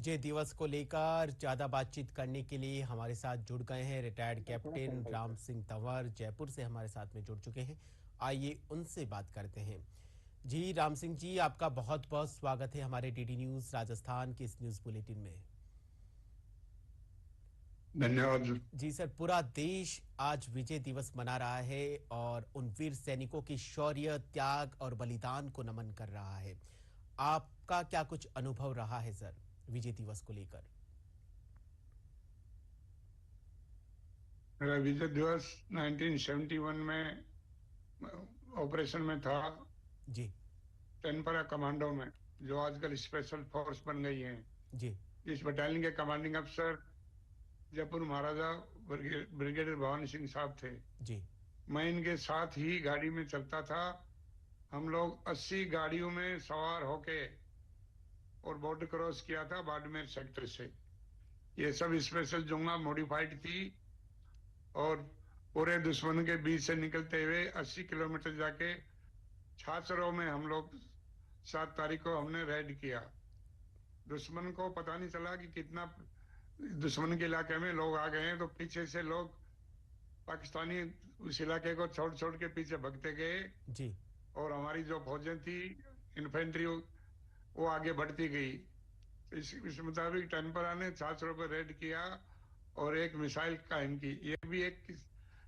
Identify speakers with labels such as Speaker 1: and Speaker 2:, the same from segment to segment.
Speaker 1: विजय दिवस को लेकर ज्यादा बातचीत करने के लिए हमारे साथ जुड़ गए हैं रिटायर्ड कैप्टन राम सिंह तंवर, जयपुर से हमारे साथ में जुड़ चुके हैं। आइए उनसे बात करते हैं। जी राम सिंह जी, आपका बहुत बहुत स्वागत है हमारे डीडी न्यूज राजस्थान के इस न्यूज बुलेटिन में।
Speaker 2: धन्यवाद।
Speaker 1: जी सर, पूरा देश आज विजय दिवस मना रहा है और उन वीर सैनिकों की शौर्य, त्याग और बलिदान को नमन कर रहा है। आपका क्या कुछ अनुभव रहा है सर विजय दिवस को लेकर?
Speaker 2: मेरा विजय दिवस 1971 में ऑपरेशन में था,
Speaker 1: जी
Speaker 2: टेनपरा कमांडो में, जो आजकल स्पेशल फोर्स बन गई है।
Speaker 1: जी
Speaker 2: इस बटालियन के कमांडिंग अफसर जयपुर महाराजा ब्रिगेडियर भवानी सिंह साहब थे।
Speaker 1: जी
Speaker 2: मैं इनके साथ ही गाड़ी में चलता था। हम लोग 80 गाड़ियों में सवार होके और बॉर्डर क्रॉस किया था बाड़मेर सेक्टर से। ये सब स्पेशल जुंगा मॉडिफाइड थी और पूरे दुश्मन के बीच से निकलते हुए 80 किलोमीटर जाके छाछरों में हम लोग 7 तारीख को हमने रेड किया। दुश्मन को पता नहीं चला कि कितना दुश्मन के इलाके में लोग आ गए हैं, तो पीछे से लोग पाकिस्तानी उस इलाके को छोड़ छोड़ के पीछे भगते गए
Speaker 1: जी
Speaker 2: और हमारी जो फौजें थी इन्फेंट्री वो आगे बढ़ती गई। इस मुताबिक टनपरा ने छाछरों पर रेड किया और एक मिसाइल कायम की। ये भी एक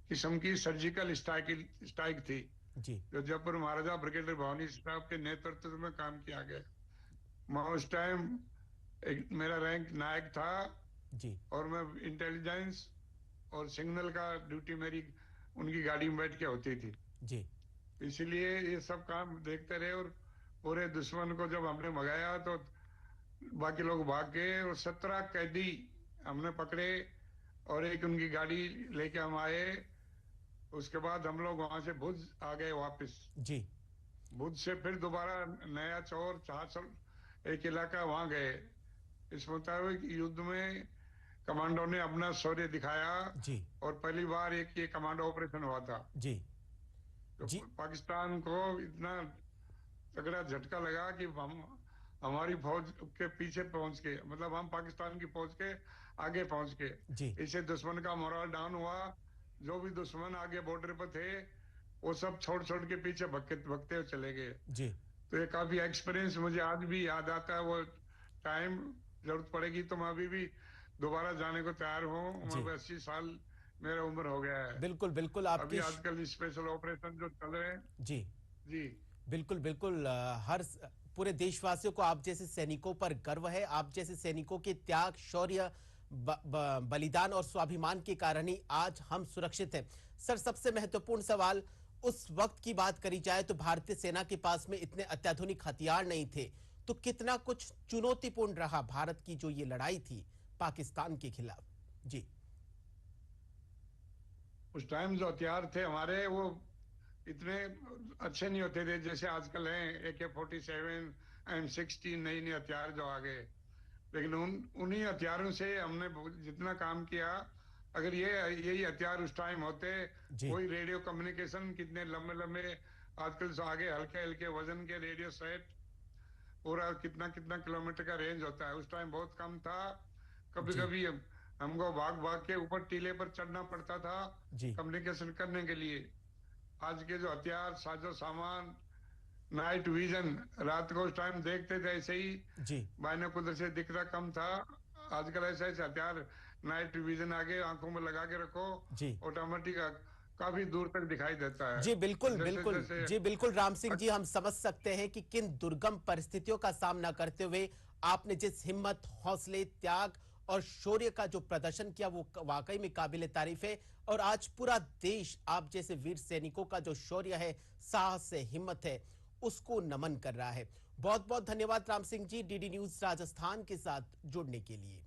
Speaker 2: किस्म की सर्जिकल स्ट्राइक थी,
Speaker 1: जी
Speaker 2: जो जयपुर महाराजा ब्रिगेडियर भवानी साहब के नेतृत्व में काम किया गया। मैं उस टाइम मेरा रैंक नायक था
Speaker 1: जी
Speaker 2: और मैं इंटेलिजेंस और सिग्नल का ड्यूटी मेरी उनकी गाड़ी में बैठ के होती थी।
Speaker 1: जी
Speaker 2: इसीलिए ये सब काम देखते रहे और पूरे दुश्मन को जब हमने भगाया तो बाकी लोग भाग गए और 17 कैदी हमने पकड़े और एक उनकी गाड़ी लेके हम आए। उसके बाद हम लोग वहां से भुज आ गए वापस।
Speaker 1: जी
Speaker 2: भुज से फिर दोबारा नया चौर छाछर एक इलाका वहां गए। इस मुताबिक युद्ध में कमांडो ने अपना शौर्य दिखाया
Speaker 1: जी
Speaker 2: और पहली बार एक ये कमांडो ऑपरेशन हुआ था।
Speaker 1: जी
Speaker 2: तो
Speaker 1: जी
Speaker 2: पाकिस्तान को इतना तगड़ा झटका लगा कि हम हमारी फौज के पीछे पहुंच के, मतलब हम पाकिस्तान की फौज के आगे पहुंच के,
Speaker 1: जी
Speaker 2: इससे दुश्मन का मोरल डाउन हुआ। जो भी दुश्मन आगे बॉर्डर पर थे वो सब छोड़ छोड़ के पीछे भगते भगते हुए चले गए।
Speaker 1: जी
Speaker 2: तो ये काफी एक्सपीरियंस मुझे आज भी याद आता है। वो टाइम जरूरत पड़ेगी तो मैं अभी भी दोबारा जाने को तैयार हूँ। मैं
Speaker 1: जी
Speaker 2: 80 साल मेरा उम्र हो गया है।
Speaker 1: बिल्कुल बिल्कुल
Speaker 2: अभी आजकल स्पेशल ऑपरेशन जो चल रहे हैं।
Speaker 1: जी
Speaker 2: जी
Speaker 1: बिल्कुल बिल्कुल पूरे देशवासियों को आप जैसे सैनिकों पर गर्व है। आप जैसे सैनिकों के त्याग, शौर्य, बलिदान और स्वाभिमान के कारण ही आज हम सुरक्षित हैं। सर, सबसे महत्वपूर्ण सवाल, उस वक्त की बात करी जाए तो भारतीय सेना के पास में इतने अत्याधुनिक हथियार नहीं थे, तो कितना कुछ चुनौतीपूर्ण रहा भारत की जो ये लड़ाई थी पाकिस्तान के खिलाफ। जी
Speaker 2: उस टाइम जो हथियार थे हमारे वो इतने अच्छे नहीं होते थे जैसे आजकल हैं। AK-47, M16 नई नई हथियार जो आ गए, लेकिन उन्हीं हथियारों से हमने जितना काम किया। अगर ये यही हथियार उस टाइम होते,
Speaker 1: जी
Speaker 2: कोई रेडियो कम्युनिकेशन कितने लंबे लंबे आजकल से आगे हल्के हल्के वजन के रेडियो सेट, पूरा कितना कितना किलोमीटर का रेंज होता है, उस टाइम बहुत कम था। कभी
Speaker 1: जी
Speaker 2: कभी हमको भाग भाग के ऊपर टीले पर चढ़ना पड़ता था
Speaker 1: जी
Speaker 2: कम्युनिकेशन करने के लिए। आज के जो हथियार, साजो सामान, नाइट विजन, रात को उस टाइम देखते थे ऐसे ही
Speaker 1: जी
Speaker 2: बाइनोकुलर से दिखना कम था। आजकल ऐसे ऐसे हथियार, नाइट विजन आगे आंखों में लगा के रखो,
Speaker 1: जी
Speaker 2: ऑटोमेटिक काफी दूर तक दिखाई देता है।
Speaker 1: जी
Speaker 2: तो
Speaker 1: बिल्कुल
Speaker 2: जैसे
Speaker 1: बिल्कुल
Speaker 2: जैसे
Speaker 1: जी बिल्कुल राम सिंह जी, हम समझ सकते हैं कि किन दुर्गम परिस्थितियों का सामना करते हुए आपने जिस हिम्मत, हौसले, त्याग और शौर्य का जो प्रदर्शन किया वो वाकई में काबिल तारीफ है। और आज पूरा देश आप जैसे वीर सैनिकों का जो शौर्य है, साहस है, हिम्मत है, उसको नमन कर रहा है। बहुत बहुत धन्यवाद राम सिंह जी, डीडी न्यूज राजस्थान के साथ जुड़ने के लिए।